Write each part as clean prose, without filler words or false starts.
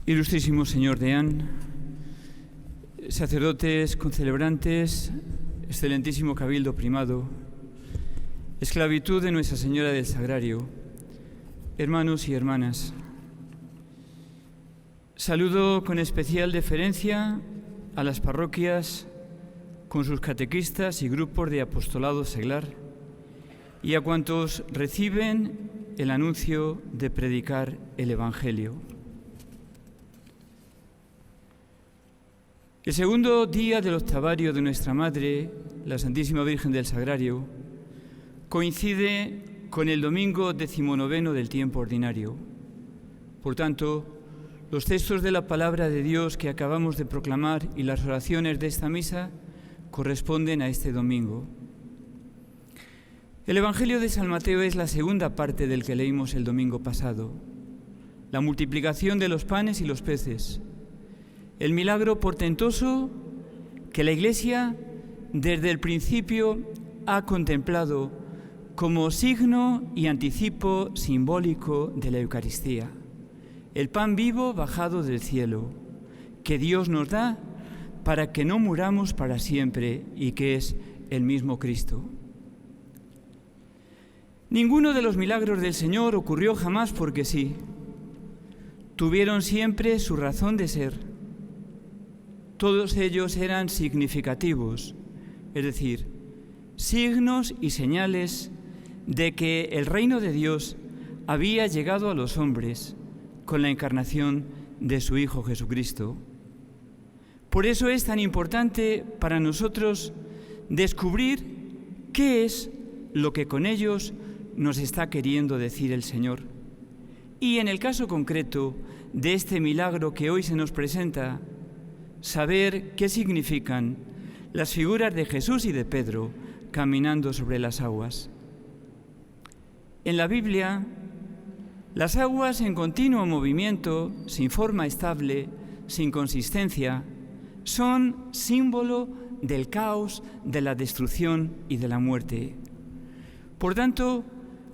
Ilustrísimo señor deán, sacerdotes, concelebrantes, excelentísimo cabildo primado, esclavitud de Nuestra Señora del Sagrario, hermanos y hermanas, saludo con especial deferencia a las parroquias con sus catequistas y grupos de apostolado seglar y a cuantos reciben el anuncio de predicar el Evangelio. El segundo día del octavario de nuestra Madre, la Santísima Virgen del Sagrario, coincide con el domingo 19 del tiempo ordinario. Por tanto, los textos de la Palabra de Dios que acabamos de proclamar y las oraciones de esta misa corresponden a este domingo. El Evangelio de San Mateo es la segunda parte del que leímos el domingo pasado, la multiplicación de los panes y los peces, el milagro portentoso que la Iglesia desde el principio ha contemplado como signo y anticipo simbólico de la Eucaristía, el pan vivo bajado del cielo, que Dios nos da para que no muramos para siempre y que es el mismo Cristo. Ninguno de los milagros del Señor ocurrió jamás porque sí. Tuvieron siempre su razón de ser. Todos ellos eran significativos, es decir, signos y señales de que el reino de Dios había llegado a los hombres con la encarnación de su Hijo Jesucristo. Por eso es tan importante para nosotros descubrir qué es lo que con ellos nos está queriendo decir el Señor. Y en el caso concreto de este milagro que hoy se nos presenta, saber qué significan las figuras de Jesús y de Pedro caminando sobre las aguas. En la Biblia, las aguas en continuo movimiento, sin forma estable, sin consistencia, son símbolo del caos, de la destrucción y de la muerte. Por tanto,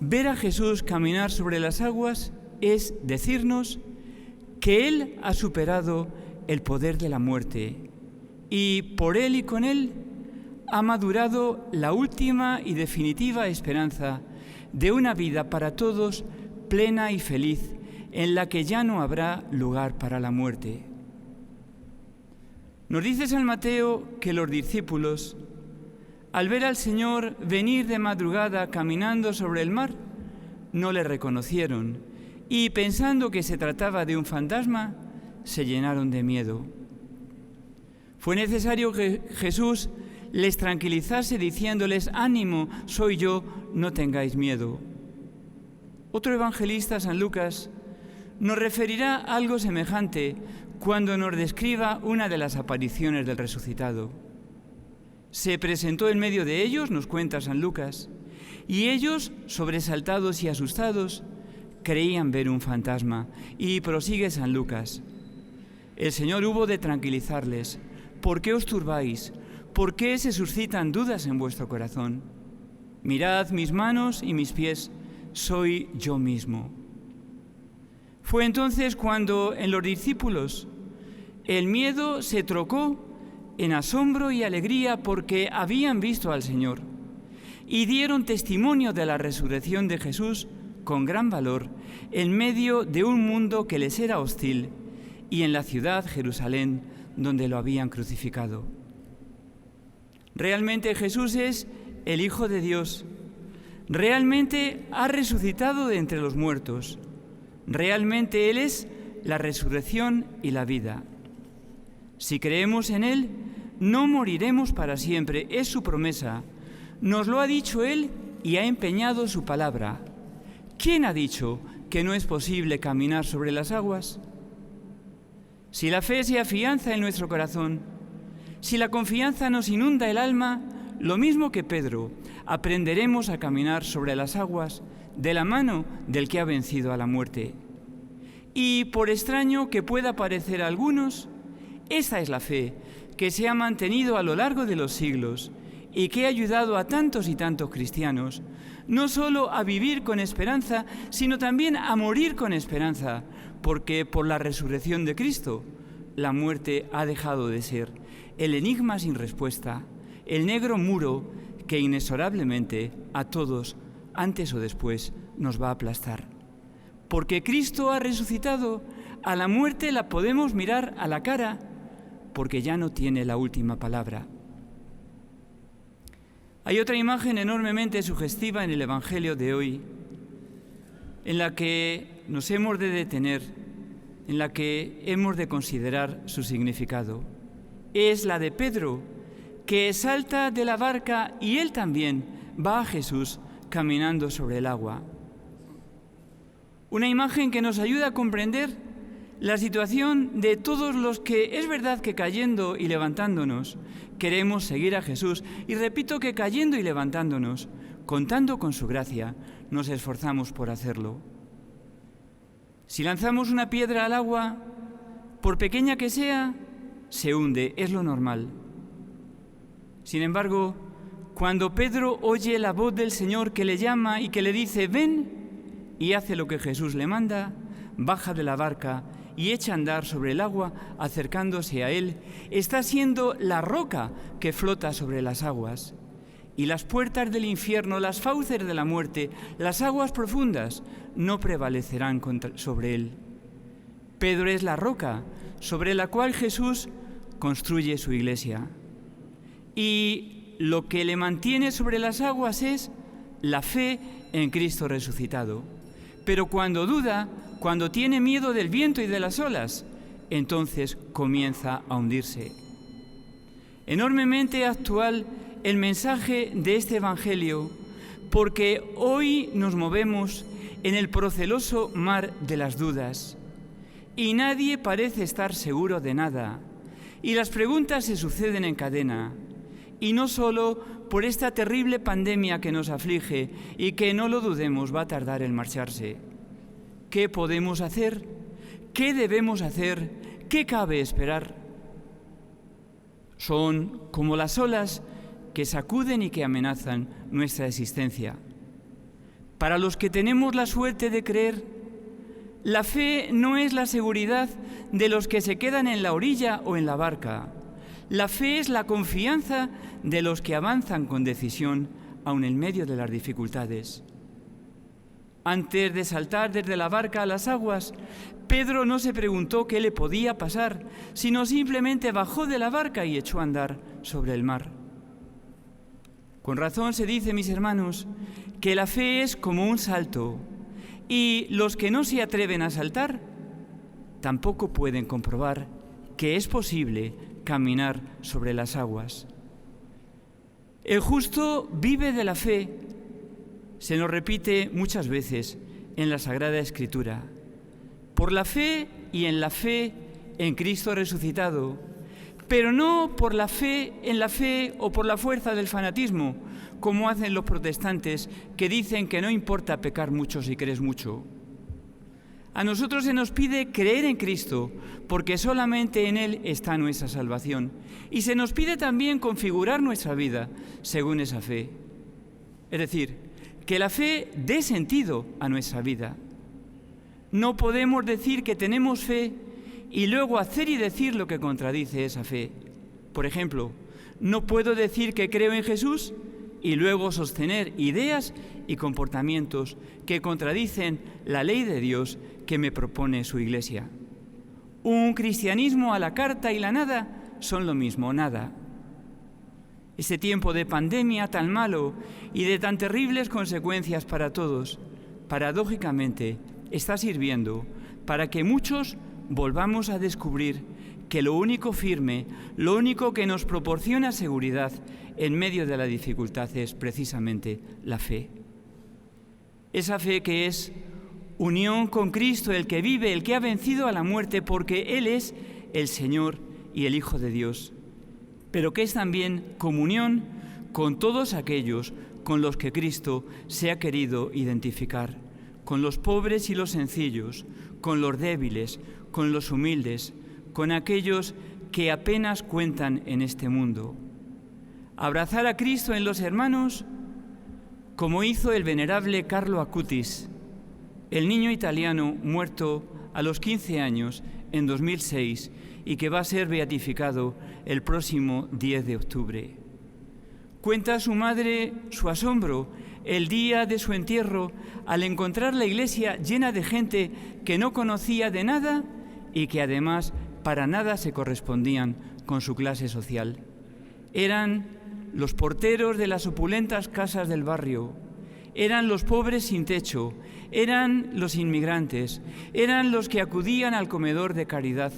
ver a Jesús caminar sobre las aguas es decirnos que Él ha superado el poder de la muerte y por Él y con Él ha madurado la última y definitiva esperanza de una vida para todos plena y feliz, en la que ya no habrá lugar para la muerte. Nos dice San Mateo que los discípulos, al ver al Señor venir de madrugada caminando sobre el mar, no le reconocieron y pensando que se trataba de un fantasma, se llenaron de miedo. Fue necesario que Jesús les tranquilizase diciéndoles: ánimo, soy yo, no tengáis miedo. Otro evangelista, San Lucas, nos referirá algo semejante cuando nos describa una de las apariciones del resucitado. Se presentó en medio de ellos, nos cuenta San Lucas, y ellos, sobresaltados y asustados, creían ver un fantasma. Y prosigue San Lucas: el Señor hubo de tranquilizarles. ¿Por qué os turbáis? ¿Por qué se suscitan dudas en vuestro corazón? Mirad mis manos y mis pies, soy yo mismo. Fue entonces cuando en los discípulos el miedo se trocó en asombro y alegría porque habían visto al Señor y dieron testimonio de la resurrección de Jesús con gran valor en medio de un mundo que les era hostil y en la ciudad Jerusalén, donde lo habían crucificado. Realmente Jesús es el Hijo de Dios. Realmente ha resucitado de entre los muertos. Realmente Él es la resurrección y la vida. Si creemos en Él, no moriremos para siempre. Es su promesa. Nos lo ha dicho Él y ha empeñado su palabra. ¿Quién ha dicho que no es posible caminar sobre las aguas? Si la fe se afianza en nuestro corazón, si la confianza nos inunda el alma, lo mismo que Pedro, aprenderemos a caminar sobre las aguas de la mano del que ha vencido a la muerte. Y por extraño que pueda parecer a algunos, esa es la fe que se ha mantenido a lo largo de los siglos y que ha ayudado a tantos y tantos cristianos, no solo a vivir con esperanza, sino también a morir con esperanza, porque por la resurrección de Cristo, la muerte ha dejado de ser el enigma sin respuesta, el negro muro que inexorablemente a todos, antes o después, nos va a aplastar. Porque Cristo ha resucitado, a la muerte la podemos mirar a la cara, porque ya no tiene la última palabra. Hay otra imagen enormemente sugestiva en el Evangelio de hoy, en la que nos hemos de detener, en la que hemos de considerar su significado. Es la de Pedro, que salta de la barca y él también va a Jesús caminando sobre el agua. Una imagen que nos ayuda a comprender la situación de todos los que, es verdad que cayendo y levantándonos, queremos seguir a Jesús. Y repito que cayendo y levantándonos, contando con su gracia, nos esforzamos por hacerlo. Si lanzamos una piedra al agua, por pequeña que sea, se hunde, es lo normal. Sin embargo, cuando Pedro oye la voz del Señor que le llama y que le dice, ven, y hace lo que Jesús le manda, baja de la barca y echa a andar sobre el agua acercándose a él, está siendo la roca que flota sobre las aguas. Y las puertas del infierno, las fauces de la muerte, las aguas profundas, no prevalecerán sobre él. Pedro es la roca sobre la cual Jesús construye su iglesia. Y lo que le mantiene sobre las aguas es la fe en Cristo resucitado. Pero cuando duda, cuando tiene miedo del viento y de las olas, entonces comienza a hundirse. Enormemente actual el mensaje de este Evangelio, porque hoy nos movemos en el proceloso mar de las dudas y nadie parece estar seguro de nada y las preguntas se suceden en cadena. Y no solo por esta terrible pandemia que nos aflige y que, no lo dudemos, va a tardar en marcharse. ¿Qué podemos hacer? ¿Qué debemos hacer? ¿Qué cabe esperar? Son como las olas que sacuden y que amenazan nuestra existencia. Para los que tenemos la suerte de creer, la fe no es la seguridad de los que se quedan en la orilla o en la barca. La fe es la confianza de los que avanzan con decisión, aun en medio de las dificultades. Antes de saltar desde la barca a las aguas, Pedro no se preguntó qué le podía pasar, sino simplemente bajó de la barca y echó a andar sobre el mar. Con razón se dice, mis hermanos, que la fe es como un salto, y los que no se atreven a saltar tampoco pueden comprobar que es posible caminar sobre las aguas. El justo vive de la fe. Se nos repite muchas veces en la Sagrada Escritura. Por la fe y en la fe en Cristo resucitado, pero no por la fe en la fe o por la fuerza del fanatismo, como hacen los protestantes que dicen que no importa pecar mucho si crees mucho. A nosotros se nos pide creer en Cristo, porque solamente en Él está nuestra salvación. Y se nos pide también configurar nuestra vida según esa fe. Es decir, que la fe dé sentido a nuestra vida. No podemos decir que tenemos fe y luego hacer y decir lo que contradice esa fe. Por ejemplo, no puedo decir que creo en Jesús y luego sostener ideas y comportamientos que contradicen la ley de Dios que me propone su Iglesia. Un cristianismo a la carta y la nada son lo mismo, nada. Este tiempo de pandemia tan malo y de tan terribles consecuencias para todos, paradójicamente, está sirviendo para que muchos volvamos a descubrir que lo único firme, lo único que nos proporciona seguridad en medio de la dificultad es precisamente la fe. Esa fe que es unión con Cristo, el que vive, el que ha vencido a la muerte, porque Él es el Señor y el Hijo de Dios, pero que es también comunión con todos aquellos con los que Cristo se ha querido identificar, con los pobres y los sencillos, con los débiles, con los humildes, con aquellos que apenas cuentan en este mundo. Abrazar a Cristo en los hermanos, como hizo el venerable Carlo Acutis, el niño italiano muerto a los 15 años en 2006 y que va a ser beatificado el próximo 10 de octubre. Cuenta su madre su asombro el día de su entierro al encontrar la iglesia llena de gente que no conocía de nada y que además para nada se correspondían con su clase social. Eran los porteros de las opulentas casas del barrio, eran los pobres sin techo, eran los inmigrantes, eran los que acudían al comedor de caridad,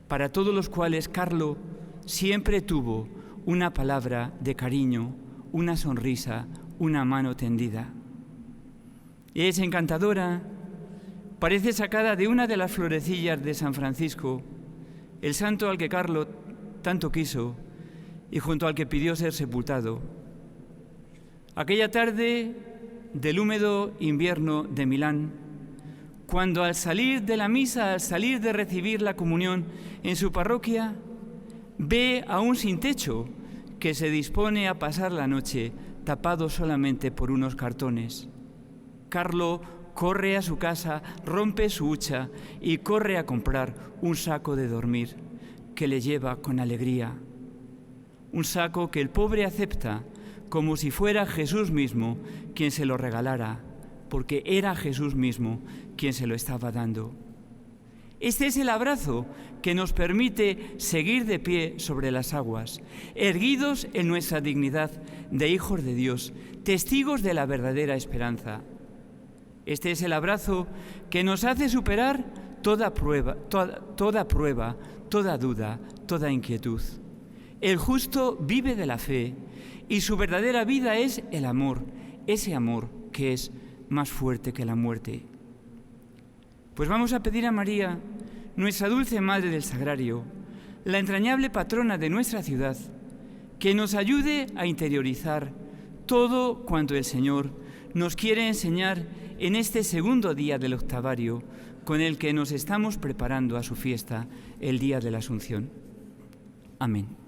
para todos los cuales Carlo siempre tuvo una palabra de cariño, una sonrisa, una mano tendida. Es encantadora, parece sacada de una de las florecillas de San Francisco, el santo al que Carlo tanto quiso y junto al que pidió ser sepultado. Aquella tarde del húmedo invierno de Milán, cuando al salir de la misa, al salir de recibir la comunión en su parroquia, ve a un sin techo que se dispone a pasar la noche tapado solamente por unos cartones. Carlo corre a su casa, rompe su hucha y corre a comprar un saco de dormir que le lleva con alegría. Un saco que el pobre acepta como si fuera Jesús mismo quien se lo regalara, porque era Jesús mismo quien se lo estaba dando. Este es el abrazo que nos permite seguir de pie sobre las aguas, erguidos en nuestra dignidad de hijos de Dios, testigos de la verdadera esperanza. Este es el abrazo que nos hace superar toda prueba, toda duda, toda inquietud. El justo vive de la fe y su verdadera vida es el amor, ese amor que es más fuerte que la muerte. Pues vamos a pedir a María, nuestra dulce Madre del Sagrario, la entrañable patrona de nuestra ciudad, que nos ayude a interiorizar todo cuanto el Señor nos quiere enseñar en este segundo día del octavario, con el que nos estamos preparando a su fiesta, el día de la Asunción. Amén.